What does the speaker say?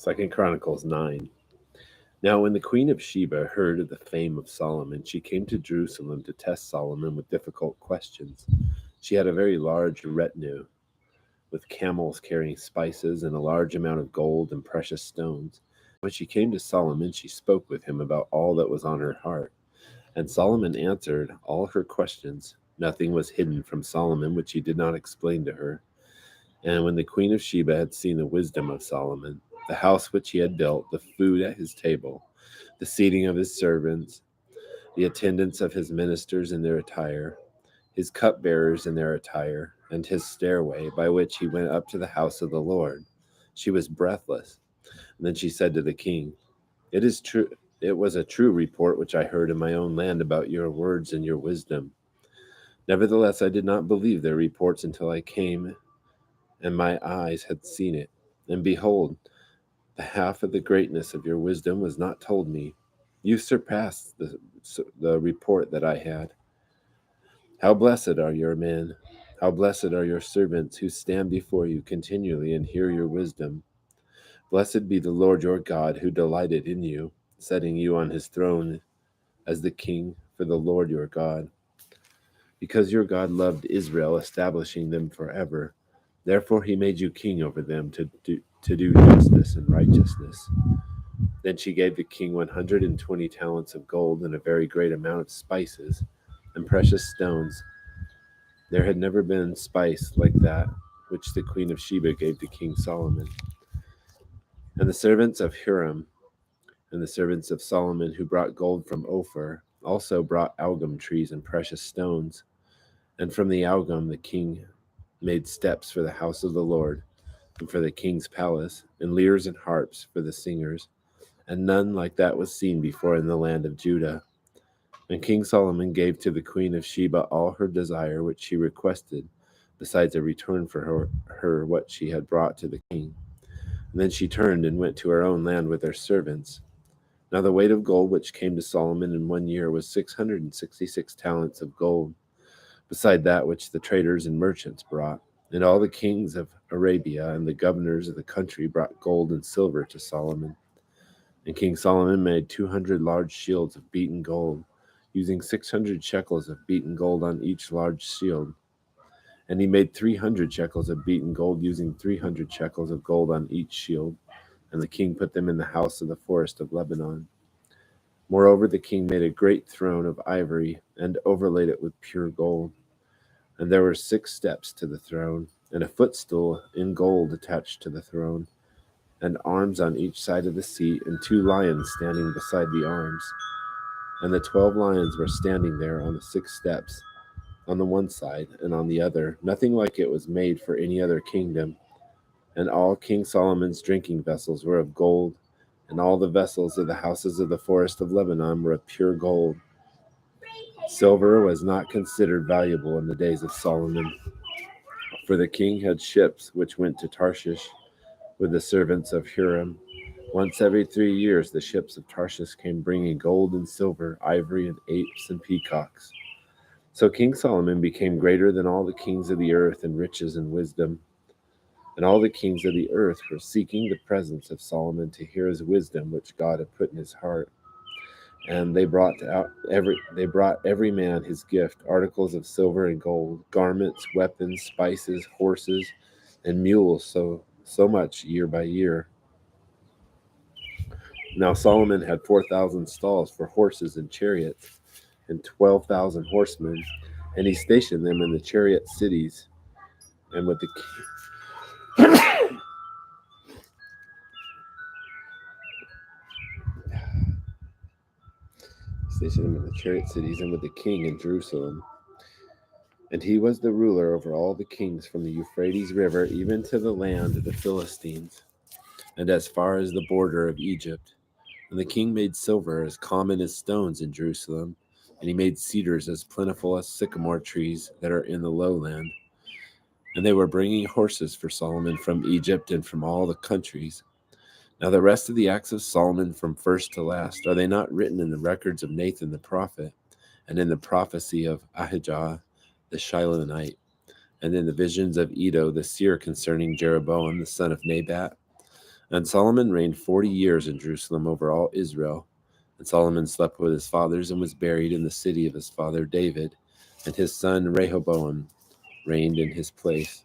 2 Chronicles 9. Now when the Queen of Sheba heard of the fame of Solomon, she came to Jerusalem to test Solomon with difficult questions. She had a very large retinue, with camels carrying spices and a large amount of gold and precious stones. When she came to Solomon, she spoke with him about all that was on her heart. And Solomon answered all her questions. Nothing was hidden from Solomon which he did not explain to her. And when the Queen of Sheba had seen the wisdom of Solomon, the house which he had built, the food at his table, the seating of his servants, the attendance of his ministers in their attire, his cupbearers in their attire, and his stairway by which he went up to the house of the Lord, she was breathless. And then she said to the king, "It is true. It was a true report which I heard in my own land about your words and your wisdom. Nevertheless, I did not believe their reports until I came and my eyes had seen it. And behold, the half of the greatness of your wisdom was not told me. You surpassed the report that I had. How blessed are your men! How blessed are your servants who stand before you continually and hear your wisdom. Blessed be the Lord your God who delighted in you, setting you on his throne as the king for the Lord your God. Because your God loved Israel, establishing them forever. Therefore he made you king over them to do justice and righteousness." Then she gave the king 120 talents of gold and a very great amount of spices and precious stones. There had never been spice like that which the Queen of Sheba gave to King Solomon. And the servants of Hiram and the servants of Solomon who brought gold from Ophir also brought algum trees and precious stones. And from the algum the king made steps for the house of the Lord and for the king's palace, and lyres and harps for the singers, and none like that was seen before in the land of Judah. And King Solomon gave to the Queen of Sheba all her desire which she requested, besides a return for her what she had brought to the king. And then she turned and went to her own land with her servants. Now the weight of gold which came to Solomon in 1 year was 666 talents of gold, beside that which the traders and merchants brought. And all the kings of Arabia and the governors of the country brought gold and silver to Solomon. And King Solomon made 200 large shields of beaten gold, using 600 shekels of beaten gold on each large shield. And he made 300 shekels of beaten gold, using 300 shekels of gold on each shield. And the king put them in the house of the forest of Lebanon. Moreover, the king made a great throne of ivory and overlaid it with pure gold. And there were 6 steps to the throne, and a footstool in gold attached to the throne, and arms on each side of the seat, and 2 lions standing beside the arms. And the 12 lions were standing there on the 6 steps, on the one side and on the other. Nothing like it was made for any other kingdom. And all King Solomon's drinking vessels were of gold, and all the vessels of the houses of the forest of Lebanon were of pure gold. Silver was not considered valuable in the days of Solomon, for the king had ships which went to Tarshish with the servants of Hiram. Once every 3 years the ships of Tarshish came bringing gold and silver, ivory and apes and peacocks. So King Solomon became greater than all the kings of the earth in riches and wisdom. And all the kings of the earth were seeking the presence of Solomon to hear his wisdom which God had put in his heart. And they brought every man his gift, articles of silver and gold, garments, weapons, spices, horses, and mules, so much year by year. Now Solomon had 4,000 stalls for horses and chariots, and 12,000 horsemen, and he stationed them in the chariot cities, and with the stationed them in the chariot cities, and with the king in Jerusalem. And he was the ruler over all the kings from the Euphrates River even to the land of the Philistines, and as far as the border of Egypt. And the king made silver as common as stones in Jerusalem, and he made cedars as plentiful as sycamore trees that are in the lowland. And they were bringing horses for Solomon from Egypt and from all the countries. Now the rest of the acts of Solomon from first to last, are they not written in the records of Nathan the prophet, and in the prophecy of Ahijah the Shilonite, and in the visions of Iddo the seer concerning Jeroboam the son of Nebat? And Solomon reigned 40 years in Jerusalem over all Israel. And Solomon slept with his fathers and was buried in the city of his father David. And his son Rehoboam reigned in his place.